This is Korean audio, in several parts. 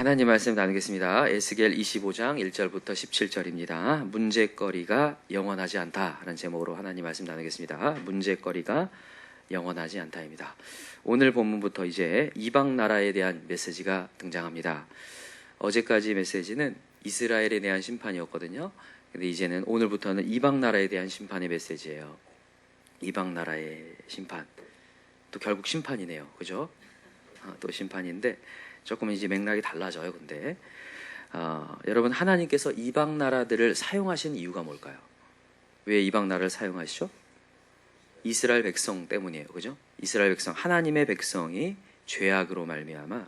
하나님 말씀 나누겠습니다. 에스겔 25장 1절부터 17절입니다. 문제거리가 영원하지 않다라는 제목으로 하나님 말씀 나누겠습니다. 문제거리가 영원하지 않다입니다. 오늘 본문부터 이제 이방 나라에 대한 메시지가 등장합니다. 어제까지 메시지는 이스라엘에 대한 심판이었거든요. 근데 이제는 오늘부터는 이방 나라에 대한 심판의 메시지예요. 이방 나라의 심판. 또 결국 심판이네요. 그죠? 또 심판인데 조금 이제 맥락이 달라져요. 근데 여러분, 하나님께서 이방 나라들을 사용하신 이유가 뭘까요? 왜 이방 나라를 사용하시죠? 이스라엘 백성 때문이에요. 그죠? 이스라엘 백성, 하나님의 백성이 죄악으로 말미암아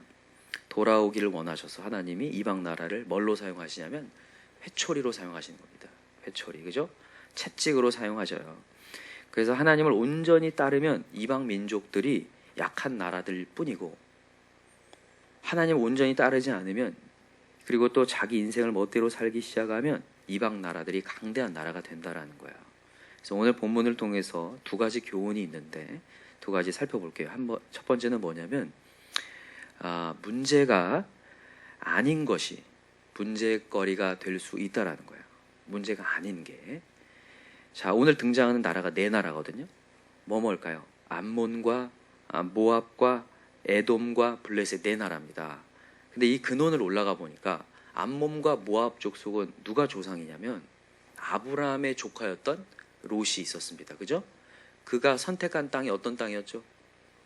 돌아오기를 원하셔서 하나님이 이방 나라를 뭘로 사용하시냐면 회초리로 사용하시는 겁니다. 회초리, 그죠? 채찍으로 사용하셔요. 그래서 하나님을 온전히 따르면 이방 민족들이 약한 나라들 뿐이고, 하나님 온전히 따르지 않으면, 그리고 또 자기 인생을 멋대로 살기 시작하면 이방 나라들이 강대한 나라가 된다라는 거예요. 그래서 오늘 본문을 통해서 두 가지 교훈이 있는데 두 가지 살펴볼게요. 첫 번째는 뭐냐면 문제가 아닌 것이 문제거리가 될 수 있다라는 거예요. 문제가 아닌 게. 자, 오늘 등장하는 나라가 네 나라거든요. 뭘까요? 암몬과 모압과 에돔과 블레셋 네 나라입니다. 근데 이 근원을 올라가 보니까 암몬과 모압 족속은 누가 조상이냐면 아브라함의 조카였던 롯이 있었습니다. 그죠? 그가 선택한 땅이 어떤 땅이었죠?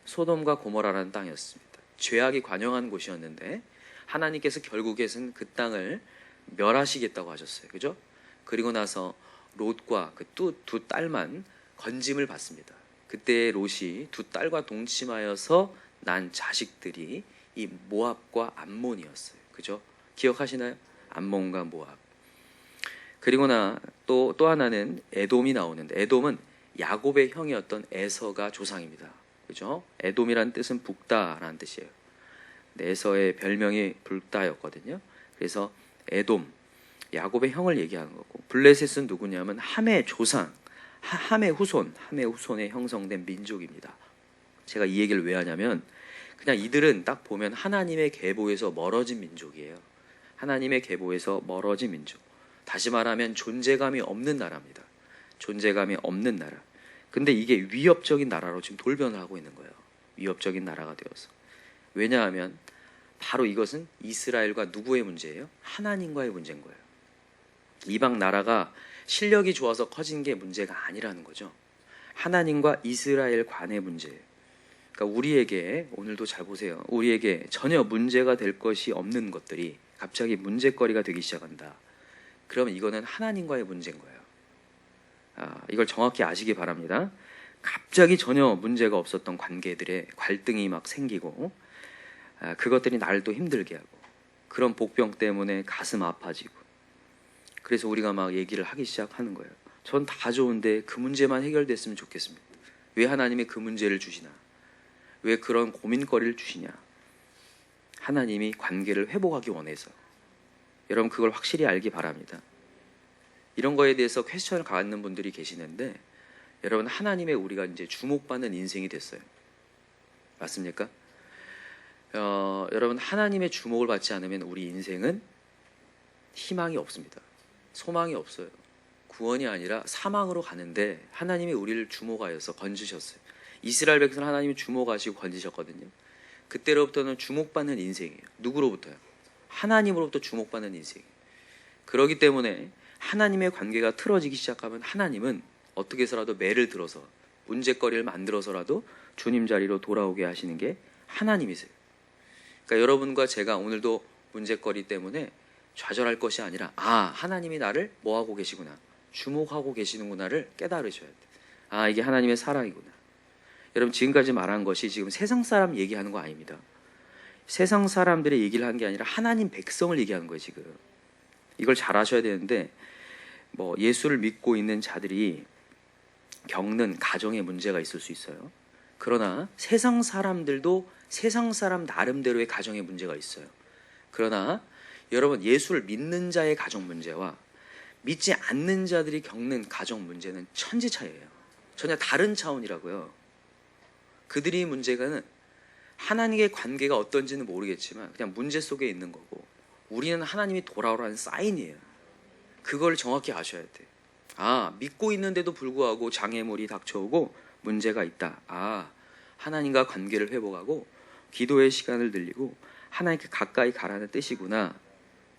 소돔과 고모라라는 땅이었습니다. 죄악이 관영한 곳이었는데 하나님께서 결국에는 그 땅을 멸하시겠다고 하셨어요. 그죠? 그리고 나서 롯과 그 두 딸만 건짐을 받습니다. 그때 롯이 두 딸과 동침하여서 난 자식들이 이 모압과 암몬이었어요. 그죠? 기억하시나요? 암몬과 모압. 그리고 또 하나는 에돔이 나오는데, 에돔은 야곱의 형이었던 에서가 조상입니다. 그죠? 에돔이라는 뜻은 붉다라는 뜻이에요. 에서의 별명이 붉다였거든요. 그래서 에돔, 야곱의 형을 얘기하는 거고, 블레셋은 누구냐면 함의 조상, 함의 후손에 형성된 민족입니다. 제가 이 얘기를 왜 하냐면 그냥 이들은 딱 보면 하나님의 계보에서 멀어진 민족이에요. 하나님의 계보에서 멀어진 민족. 다시 말하면 존재감이 없는 나라입니다. 존재감이 없는 나라. 근데 이게 위협적인 나라로 지금 돌변을 하고 있는 거예요. 위협적인 나라가 되어서. 왜냐하면 바로 이것은 이스라엘과 누구의 문제예요? 하나님과의 문제인 거예요. 이방 나라가 실력이 좋아서 커진 게 문제가 아니라는 거죠. 하나님과 이스라엘 간의 문제예요. 그러니까 우리에게, 오늘도 잘 보세요. 우리에게 전혀 문제가 될 것이 없는 것들이 갑자기 문제거리가 되기 시작한다. 그러면 이거는 하나님과의 문제인 거예요. 이걸 정확히 아시기 바랍니다. 갑자기 전혀 문제가 없었던 관계들의 갈등이 막 생기고, 그것들이 나를 또 힘들게 하고, 그런 복병 때문에 가슴 아파지고, 그래서 우리가 막 얘기를 하기 시작하는 거예요. 전 다 좋은데 그 문제만 해결됐으면 좋겠습니다. 왜 하나님이 그 문제를 주시나? 왜 그런 고민거리를 주시냐? 하나님이 관계를 회복하기 원해서. 여러분, 그걸 확실히 알기 바랍니다. 이런 거에 대해서 퀘스천을 갖는 분들이 계시는데, 여러분, 하나님의 우리가 이제 주목받는 인생이 됐어요. 맞습니까? 여러분, 하나님의 주목을 받지 않으면 우리 인생은 희망이 없습니다. 소망이 없어요. 구원이 아니라 사망으로 가는데 하나님이 우리를 주목하여서 건지셨어요. 이스라엘 백성을 하나님이 주목하시고 건지셨거든요. 그때로부터는 주목받는 인생이에요. 누구로부터요? 하나님으로부터 주목받는 인생이에요. 그렇기 때문에 하나님의 관계가 틀어지기 시작하면 하나님은 어떻게 해서라도 매를 들어서 문제거리를 만들어서라도 주님 자리로 돌아오게 하시는 게 하나님이세요. 그러니까 여러분과 제가 오늘도 문제거리 때문에 좌절할 것이 아니라, 하나님이 나를 뭐하고 계시구나, 주목하고 계시는구나를 깨달으셔야 돼요. 이게 하나님의 사랑이구나. 여러분, 지금까지 말한 것이 지금 세상 사람 얘기하는 거 아닙니다. 세상 사람들의 얘기를 하는 게 아니라 하나님 백성을 얘기하는 거예요. 지금 이걸 잘 아셔야 되는데, 예수를 믿고 있는 자들이 겪는 가정에 문제가 있을 수 있어요. 그러나 세상 사람들도 세상 사람 나름대로의 가정에 문제가 있어요. 그러나 여러분, 예수를 믿는 자의 가정 문제와 믿지 않는 자들이 겪는 가정 문제는 천지 차이예요. 전혀 다른 차원이라고요. 그들의 문제는 하나님의 관계가 어떤지는 모르겠지만 그냥 문제 속에 있는 거고, 우리는 하나님이 돌아오라는 사인이에요. 그걸 정확히 아셔야 돼. 아, 믿고 있는데도 불구하고 장애물이 닥쳐오고 문제가 있다. 아, 하나님과 관계를 회복하고 기도의 시간을 늘리고 하나님께 가까이 가라는 뜻이구나.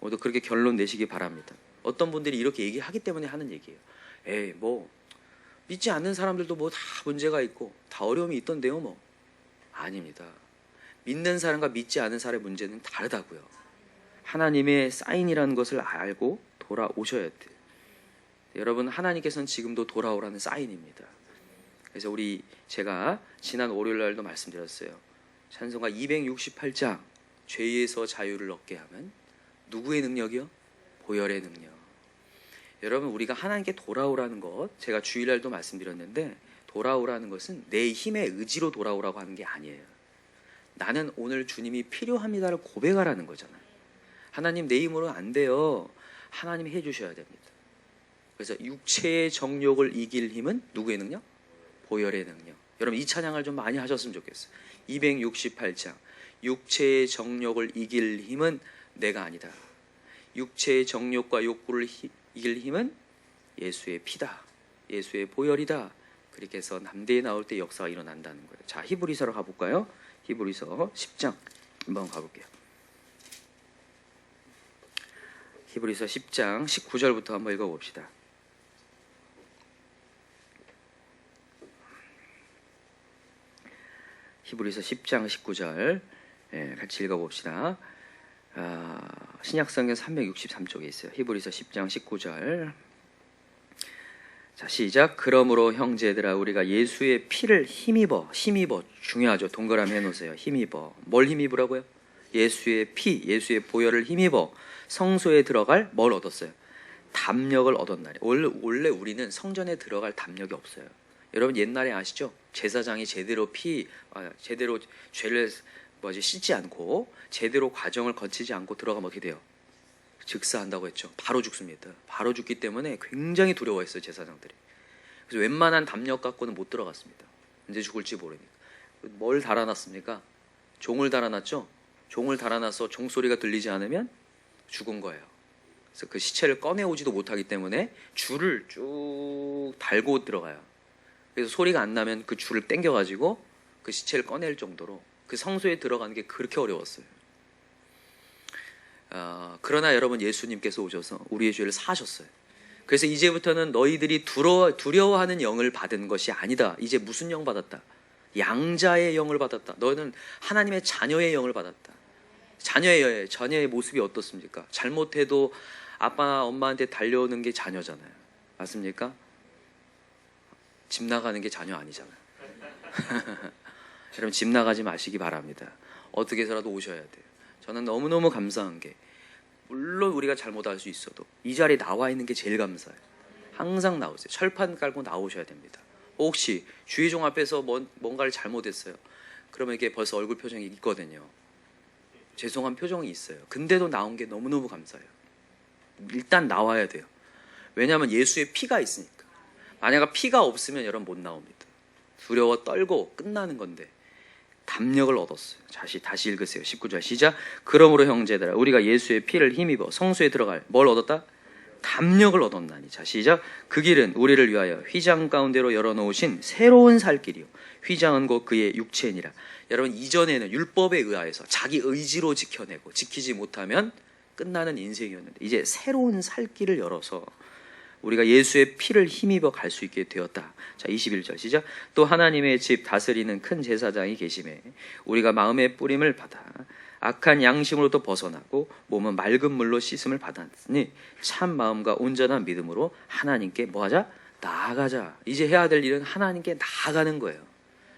모두 그렇게 결론 내시기 바랍니다. 어떤 분들이 이렇게 얘기하기 때문에 하는 얘기예요. 에이, 뭐 믿지 않는 사람들도 뭐 다 문제가 있고 다 어려움이 있던데요, 뭐. 아닙니다. 믿는 사람과 믿지 않은 사람의 문제는 다르다고요. 하나님의 사인이라는 것을 알고 돌아오셔야 돼요. 여러분, 하나님께서는 지금도 돌아오라는 사인입니다. 그래서 제가 지난 월요일 날도 말씀드렸어요. 찬송가 268장 죄에서 자유를 얻게 하면 누구의 능력이요? 보혈의 능력. 여러분, 우리가 하나님께 돌아오라는 것, 제가 주일날도 말씀드렸는데 돌아오라는 것은 내 힘의 의지로 돌아오라고 하는 게 아니에요. 나는 오늘 주님이 필요합니다를 고백하라는 거잖아요. 하나님, 내 힘으로 안 돼요. 하나님이 해주셔야 됩니다. 그래서 육체의 정욕을 이길 힘은 누구의 능력? 보혈의 능력. 여러분, 이 찬양을 좀 많이 하셨으면 좋겠어요. 268장 육체의 정욕을 이길 힘은 내가 아니다. 육체의 정욕과 욕구를 이길 힘은 예수의 피다. 예수의 보혈이다. 그렇게 해서 남대에 나올 때 역사가 일어난다는 거예요. 자, 히브리서로 가볼까요? 히브리서 10장 한번 가볼게요. 히브리서 10장 19절부터 한번 읽어봅시다. 히브리서 10장 19절 같이 읽어봅시다. 신약성경 363쪽에 있어요. 히브리서 10장 19절. 자, 시작. 그러므로 형제들아, 우리가 예수의 피를 힘입어 중요하죠. 동그라미 해놓으세요. 힘입어. 뭘 힘입으라고요? 예수의 피, 예수의 보혈을 힘입어 성소에 들어갈 뭘 얻었어요? 담력을 얻었나니. 원래 우리는 성전에 들어갈 담력이 없어요. 여러분, 옛날에 아시죠? 제사장이 제대로 죄를 씻지 않고 제대로 과정을 거치지 않고 들어가면 어떻게 돼요? 즉사한다고 했죠. 바로 죽습니다. 바로 죽기 때문에 굉장히 두려워했어요, 제사장들이. 그래서 웬만한 담력 갖고는 못 들어갔습니다. 언제 죽을지 모르니까. 뭘 달아놨습니까? 종을 달아놨죠. 종을 달아놔서 종소리가 들리지 않으면 죽은 거예요. 그래서 그 시체를 꺼내오지도 못하기 때문에 줄을 쭉 달고 들어가요. 그래서 소리가 안 나면 그 줄을 당겨가지고 그 시체를 꺼낼 정도로 그 성소에 들어가는 게 그렇게 어려웠어요. 그러나 여러분, 예수님께서 오셔서 우리의 죄를 사하셨어요. 그래서 이제부터는 너희들이 두려워하는 영을 받은 것이 아니다. 이제 무슨 영 받았다? 양자의 영을 받았다. 너는 하나님의 자녀의 영을 받았다. 자녀의 모습이 어떻습니까? 잘못해도 아빠나 엄마한테 달려오는 게 자녀잖아요. 맞습니까? 집 나가는 게 자녀 아니잖아요. 여러분, 집 나가지 마시기 바랍니다. 어떻게 해서라도 오셔야 돼요. 저는 너무너무 감사한 게, 물론 우리가 잘못할 수 있어도 이 자리에 나와 있는 게 제일 감사해요. 항상 나오세요. 철판 깔고 나오셔야 됩니다. 혹시 주의종 앞에서 뭔가를 잘못했어요. 그러면 이게 벌써 얼굴 표정이 있거든요. 죄송한 표정이 있어요. 근데도 나온 게 너무너무 감사해요. 일단 나와야 돼요. 왜냐하면 예수의 피가 있으니까. 만약 피가 없으면 여러분 못 나옵니다. 두려워 떨고 끝나는 건데 담력을 얻었어요. 다시 읽으세요. 19절 시작. 그러므로 형제들아, 우리가 예수의 피를 힘입어 성소에 들어갈 뭘 얻었다? 담력을 얻었나니. 자, 시작. 그 길은 우리를 위하여 휘장 가운데로 열어놓으신 새로운 살 길이요, 휘장은 곧 그의 육체니라. 여러분, 이전에는 율법에 의하여서 자기 의지로 지켜내고 지키지 못하면 끝나는 인생이었는데, 이제 새로운 살 길을 열어서 우리가 예수의 피를 힘입어 갈 수 있게 되었다. 자, 21절 시작. 또 하나님의 집 다스리는 큰 제사장이 계심에 우리가 마음의 뿌림을 받아 악한 양심으로도 벗어나고 몸은 맑은 물로 씻음을 받았으니 참 마음과 온전한 믿음으로 하나님께 뭐하자? 나아가자. 이제 해야 될 일은 하나님께 나아가는 거예요.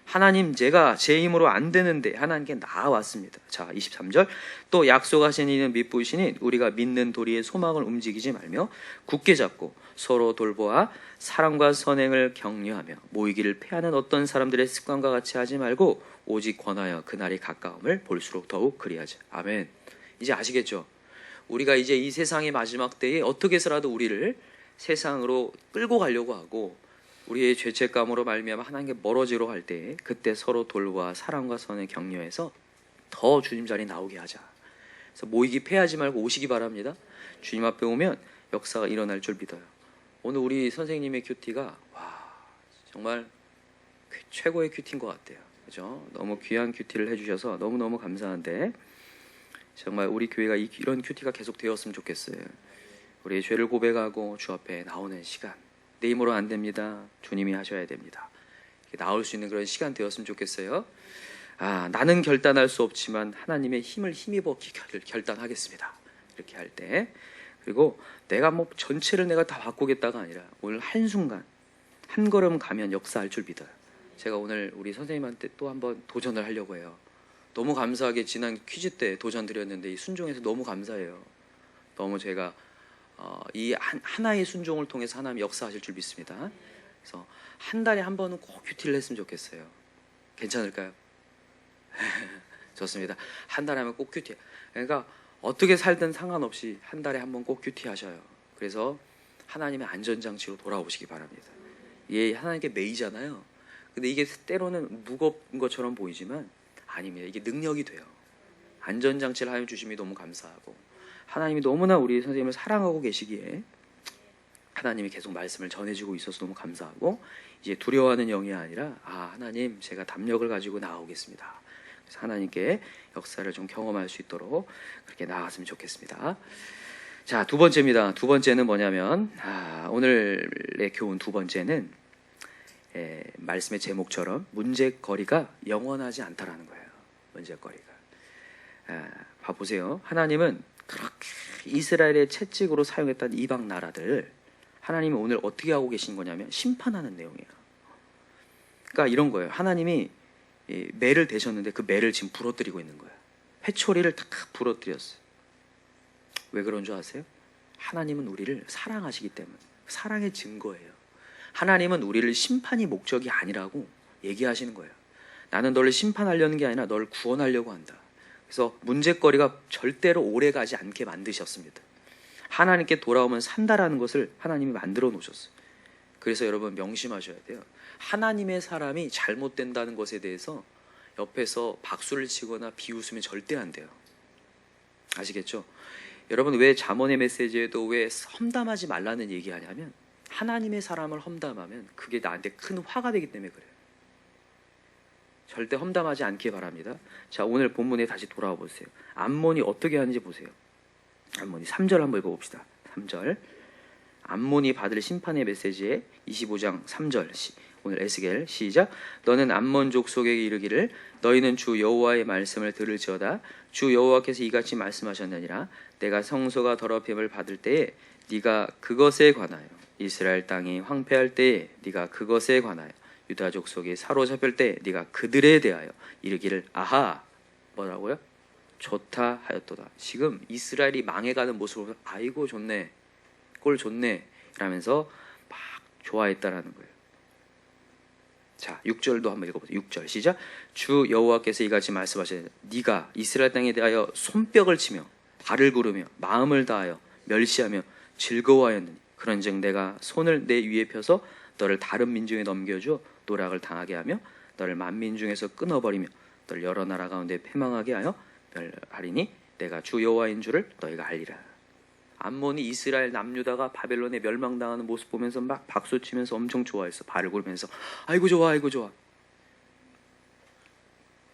하나님, 제가 제 힘으로 안 되는데 하나님께 나아왔습니다. 자, 23절. 또 약속하신 이는 믿부시니 우리가 믿는 도리의 소망을 움직이지 말며 굳게 잡고 서로 돌보아 사랑과 선행을 격려하며 모이기를 패하는 어떤 사람들의 습관과 같이 하지 말고 오직 권하여 그날이 가까움을 볼수록 더욱 그리하자. 아멘. 이제 아시겠죠? 우리가 이제 이 세상의 마지막 때에 어떻게 해서라도 우리를 세상으로 끌고 가려고 하고 우리의 죄책감으로 말미암아 하나님께 멀어지려 할 때, 그때 서로 돌보아 사랑과 선에 격려해서 더 주님 자리에 나오게 하자. 그래서 모이기 패하지 말고 오시기 바랍니다. 주님 앞에 오면 역사가 일어날 줄 믿어요. 오늘 우리 선생님의 큐티가 와 정말 최고의 큐티인 것 같아요. 그죠? 너무 귀한 큐티를 해주셔서 너무너무 감사한데 정말 우리 교회가 이런 큐티가 계속 되었으면 좋겠어요. 우리의 죄를 고백하고 주 앞에 나오는 시간, 내 힘으로 안 됩니다. 주님이 하셔야 됩니다. 나올 수 있는 그런 시간 되었으면 좋겠어요. 나는 결단할 수 없지만 하나님의 힘을 힘입어 결단하겠습니다. 이렇게 할 때, 그리고 내가 뭐 전체를 내가 다 바꾸겠다가 아니라 오늘 한순간 한 걸음 가면 역사할 줄 믿어요. 제가 오늘 우리 선생님한테 또 한번 도전을 하려고 해요. 너무 감사하게 지난 퀴즈 때 도전 드렸는데 이 순종해서 너무 감사해요. 너무 제가 이 하나의 순종을 통해서 하나님 역사하실 줄 믿습니다. 그래서 한 달에 한 번은 꼭 큐티를 했으면 좋겠어요. 괜찮을까요? 좋습니다. 한 달에 하면 꼭 큐티. 그러니까 어떻게 살든 상관없이 한 달에 한 번 꼭 큐티 하셔요. 그래서 하나님의 안전장치로 돌아오시기 바랍니다. 이게 하나님께 매이잖아요. 근데 이게 때로는 무거운 것처럼 보이지만 아닙니다. 이게 능력이 돼요. 안전장치를 하나님 주심이 너무 감사하고 하나님이 너무나 우리 선생님을 사랑하고 계시기에 하나님이 계속 말씀을 전해주고 있어서 너무 감사하고 이제 두려워하는 영이 아니라 하나님 제가 담력을 가지고 나아오겠습니다. 그래서 하나님께 역사를 좀 경험할 수 있도록 그렇게 나아갔으면 좋겠습니다. 자, 두 번째입니다. 두 번째는 뭐냐면 오늘의 교훈 두 번째는 말씀의 제목처럼 문제거리가 영원하지 않다라는 거예요. 문제거리가. 봐보세요. 하나님은 그렇게 이스라엘의 채찍으로 사용했던 이방 나라들을 하나님이 오늘 어떻게 하고 계신 거냐면 심판하는 내용이에요. 그러니까 이런 거예요. 하나님이 매를 대셨는데 그 매를 지금 부러뜨리고 있는 거예요. 회초리를 탁 부러뜨렸어요. 왜 그런 줄 아세요? 하나님은 우리를 사랑하시기 때문에. 사랑의 증거예요. 하나님은 우리를 심판이 목적이 아니라고 얘기하시는 거예요. 나는 너를 심판하려는 게 아니라 너를 구원하려고 한다. 그래서 문제거리가 절대로 오래가지 않게 만드셨습니다. 하나님께 돌아오면 산다라는 것을 하나님이 만들어 놓으셨어요. 그래서 여러분 명심하셔야 돼요. 하나님의 사람이 잘못된다는 것에 대해서 옆에서 박수를 치거나 비웃으면 절대 안 돼요. 아시겠죠? 여러분 왜 잠언의 메시지에도 왜 험담하지 말라는 얘기하냐면 하나님의 사람을 험담하면 그게 나한테 큰 화가 되기 때문에 그래요. 절대 험담하지 않기 바랍니다. 자, 오늘 본문에 다시 돌아와 보세요. 암몬이 어떻게 하는지 보세요. 암몬이 3절 한번 읽어봅시다. 3절. 암몬이 받을 심판의 메시지에 25장 3절 오늘 에스겔 시작. 너는 암몬 족속에게 이르기를 너희는 주 여호와의 말씀을 들을지어다. 주 여호와께서 이같이 말씀하셨느니라. 내가 성소가 더럽힘을 받을 때에 네가 그것에 관하여 이스라엘 땅이 황폐할 때에 네가 그것에 관하여 유다 족속이 사로잡힐 때 네가 그들에 대하여 이르기를 아하 뭐라고요? 좋다 하였도다. 지금 이스라엘이 망해가는 모습을 보면 아이고 좋네 꼴 좋네 라면서 막 좋아했다라는 거예요. 자 6절도 한번 읽어보세요. 6절 시작. 주 여호와께서 이같이 말씀하시되 네가 이스라엘 땅에 대하여 손뼉을 치며 발을 구르며 마음을 다하여 멸시하며 즐거워하였느니 그런즉 내가 손을 내 위에 펴서 너를 다른 민중에 넘겨주어 노락을 당하게 하며 너를 만민 중에서 끊어버리며 너를 여러 나라 가운데 패망하게 하여 멸하리니 내가 주 여호와인 줄을 너희가 알리라. 암몬이 이스라엘 남유다가 바벨론에 멸망당하는 모습 보면서 막 박수치면서 엄청 좋아했어. 발을 굴면서 아이고 좋아 아이고 좋아.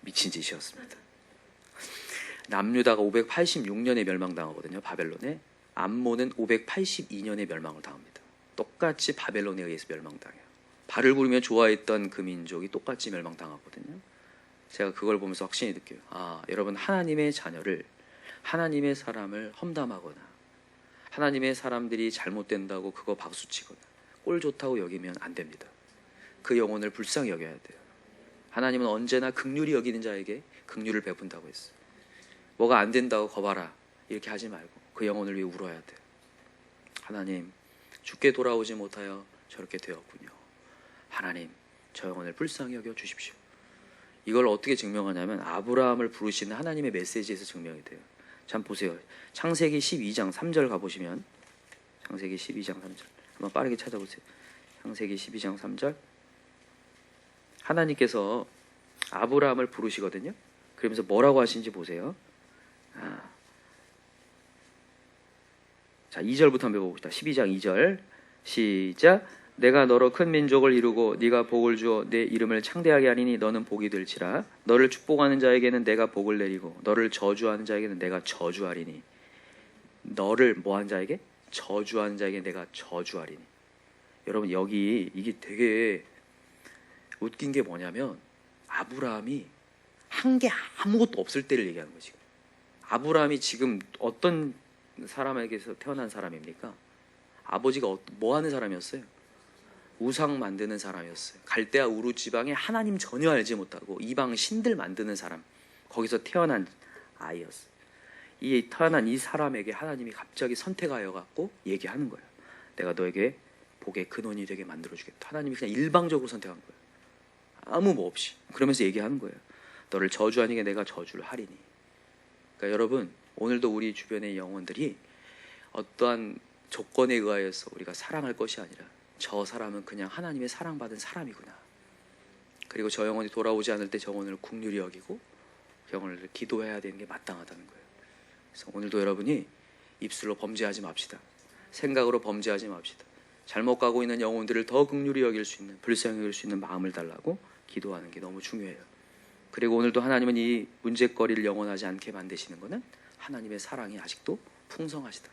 미친 짓이었습니다. 남유다가 586년에 멸망당하거든요. 바벨론에. 암몬은 582년에 멸망을 당합니다. 똑같이 바벨론에 의해서 멸망당해요. 발을 구르며 좋아했던 그 민족이 똑같이 멸망당하거든요. 제가 그걸 보면서 확신이 느껴요. 여러분 하나님의 자녀를 하나님의 사람을 험담하거나 하나님의 사람들이 잘못된다고 그거 박수치거나 꼴 좋다고 여기면 안 됩니다. 그 영혼을 불쌍히 여겨야 돼요. 하나님은 언제나 긍휼히 여기는 자에게 긍휼을 베푼다고 했어요. 뭐가 안 된다고 거봐라 이렇게 하지 말고 그 영혼을 위해 울어야 돼요. 하나님 주께 돌아오지 못하여 저렇게 되었군요. 하나님 저 영혼을 불쌍히 여겨 주십시오. 이걸 어떻게 증명하냐면 아브라함을 부르시는 하나님의 메시지에서 증명이 돼요. 참 보세요. 창세기 12장 3절 가보시면 창세기 12장 3절 한번 빠르게 찾아보세요. 창세기 12장 3절 하나님께서 아브라함을 부르시거든요. 그러면서 뭐라고 하신지 보세요. 자, 2절부터 한번 배워봅시다. 12장 2절 시작. 내가 너로 큰 민족을 이루고 네가 복을 주어 내 이름을 창대하게 하리니 너는 복이 될지라. 너를 축복하는 자에게는 내가 복을 내리고 너를 저주하는 자에게는 내가 저주하리니. 너를 뭐한 자에게? 저주하는 자에게 내가 저주하리니. 여러분 여기 이게 되게 웃긴 게 뭐냐면 아브라함이 한 게 아무것도 없을 때를 얘기하는 거지. 아브라함이 지금 어떤 사람에게서 태어난 사람입니까? 아버지가 뭐 하는 사람이었어요? 우상 만드는 사람이었어요. 갈대아 우루 지방에 하나님 전혀 알지 못하고 이방 신들 만드는 사람, 거기서 태어난 아이였어요. 이 태어난 이 사람에게 하나님이 갑자기 선택하여 갖고 얘기하는 거예요. 내가 너에게 복의 근원이 되게 만들어주겠다. 하나님이 그냥 일방적으로 선택한 거예요. 아무 뭐 없이. 그러면서 얘기하는 거예요. 너를 저주하니까 내가 저주를 하리니. 그러니까 여러분 오늘도 우리 주변의 영혼들이 어떠한 조건에 의하여서 우리가 사랑할 것이 아니라 저 사람은 그냥 하나님의 사랑받은 사람이구나. 그리고 저 영혼이 돌아오지 않을 때 저 영혼을 긍휼히 여기고 영혼을 기도해야 되는 게 마땅하다는 거예요. 그래서 오늘도 여러분이 입술로 범죄하지 맙시다. 생각으로 범죄하지 맙시다. 잘못 가고 있는 영혼들을 더 긍휼히 여길 수 있는, 불쌍히 여길 수 있는 마음을 달라고 기도하는 게 너무 중요해요. 그리고 오늘도 하나님은 이 문제거리를 영원하지 않게 만드시는 것은 하나님의 사랑이 아직도 풍성하시다.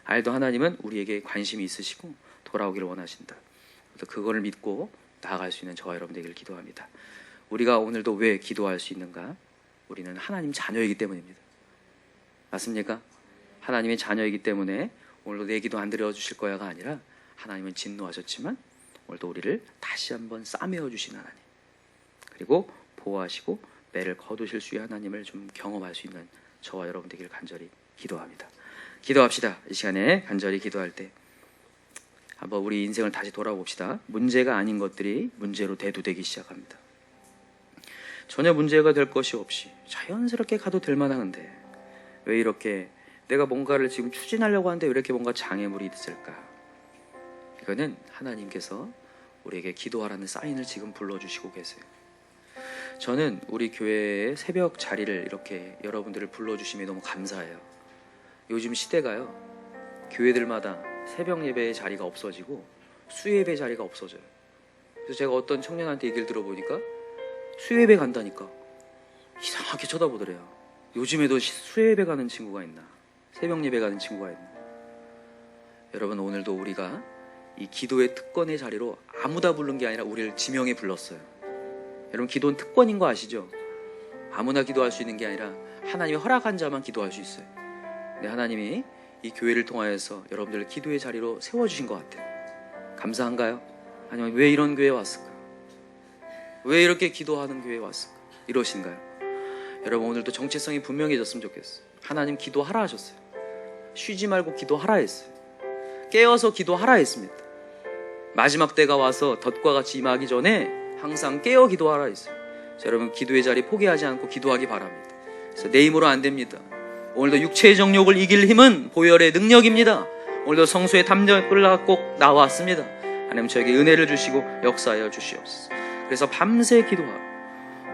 알도 하나님은 우리에게 관심이 있으시고 돌아오기를 원하신다. 그래서 그걸 믿고 나아갈 수 있는 저와 여러분 되기를 기도합니다. 우리가 오늘도 왜 기도할 수 있는가? 우리는 하나님 자녀이기 때문입니다. 맞습니까? 하나님의 자녀이기 때문에 오늘도 내 기도 안 들어주실 거야가 아니라 하나님은 진노하셨지만 오늘도 우리를 다시 한번 싸매어 주신 하나님, 그리고 보호하시고 매를 거두실 수 있는 하나님을 좀 경험할 수 있는 저와 여러분 되기를 간절히 기도합니다. 기도합시다. 이 시간에 간절히 기도할 때 한번 우리 인생을 다시 돌아봅시다. 문제가 아닌 것들이 문제로 대두되기 시작합니다. 전혀 문제가 될 것이 없이 자연스럽게 가도 될 만한데 왜 이렇게 내가 뭔가를 지금 추진하려고 하는데 왜 이렇게 뭔가 장애물이 있을까? 이거는 하나님께서 우리에게 기도하라는 사인을 지금 불러주시고 계세요. 저는 우리 교회의 새벽 자리를 이렇게 여러분들을 불러주심에 너무 감사해요. 요즘 시대가요, 교회들마다 새벽 예배의 자리가 없어지고 수예배 자리가 없어져요. 그래서 제가 어떤 청년한테 얘기를 들어보니까 수예배 간다니까 이상하게 쳐다보더래요. 요즘에도 수예배 가는 친구가 있나, 새벽 예배 가는 친구가 있나. 여러분 오늘도 우리가 이 기도의 특권의 자리로 아무나 부른 게 아니라 우리를 지명해 불렀어요. 여러분 기도는 특권인 거 아시죠? 아무나 기도할 수 있는 게 아니라 하나님이 허락한 자만 기도할 수 있어요. 근데 하나님이 이 교회를 통하여서 여러분들을 기도의 자리로 세워주신 것 같아요. 감사한가요? 아니면 왜 이런 교회에 왔을까? 왜 이렇게 기도하는 교회에 왔을까? 이러신가요? 여러분 오늘도 정체성이 분명해졌으면 좋겠어요. 하나님 기도하라 하셨어요. 쉬지 말고 기도하라 했어요. 깨어서 기도하라 했습니다. 마지막 때가 와서 덫과 같이 임하기 전에 항상 깨어 기도하라 했어요. 자, 여러분 기도의 자리 포기하지 않고 기도하기 바랍니다. 그래서 내 힘으로 안 됩니다. 오늘도 육체의 정욕을 이길 힘은 보혈의 능력입니다. 오늘도 성수의 담력을 갖고 나왔습니다. 하나님 저에게 은혜를 주시고 역사하여 주시옵소서. 그래서 밤새 기도하고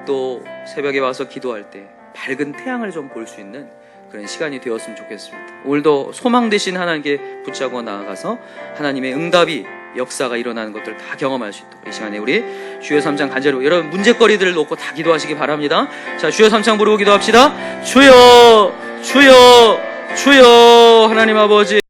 또 새벽에 와서 기도할 때 밝은 태양을 좀 볼 수 있는 그런 시간이 되었으면 좋겠습니다. 오늘도 소망 되신 하나님께 붙잡고 나아가서 하나님의 응답이 역사가 일어나는 것들 다 경험할 수 있도록 이 시간에 우리 주여 3장 간절히 여러분 문제거리들을 놓고 다 기도하시기 바랍니다. 자, 주여 3장 부르고 기도합시다. 주여 주여 주여 하나님 아버지